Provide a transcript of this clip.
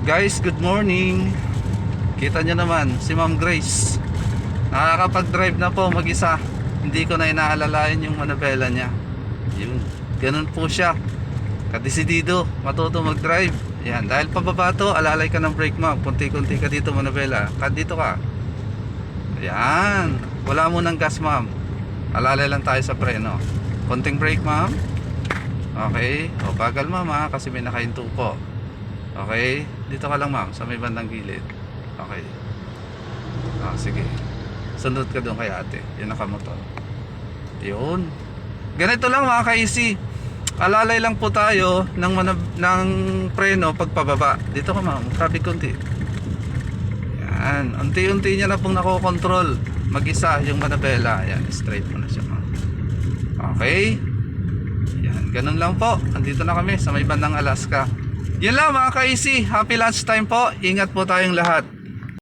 Guys, good morning. Kita nyo naman, si Ma'am Grace nakakapag-drive na po mag-isa. Hindi ko na inaalalayan yung manabela niya. Yun, ganun po siya, kadesidido, matuto mag-drive. Yan, dahil pababa to, alalay ka ng brake ma'am. Kunti-kunti ka dito manabela, dito ka. Yan, wala mo ng gas ma'am, alalay lang tayo sa preno. Konting brake ma'am. Okay, o bagal ma'am ha, kasi may nakahinto po. Okay, dito ka lang ma'am, sa may bandang gilid. Okay. Sige. Sunod ka doon kay ate, yung nakamotor. Yun. Ganito lang mga ka-easy. Alalay lang po tayo ng preno pagpababa. Dito ka ma'am, traffic konti. Yan, unti-unti niya na pong nakokontrol mag-isa yung manabela. Yan, straight mo na siya ma'am. Okay. Yan, ganun lang po. Andito na kami sa may bandang Alaska. Yan lang mga ka-easy. Happy lunchtime po. Ingat po tayong lahat.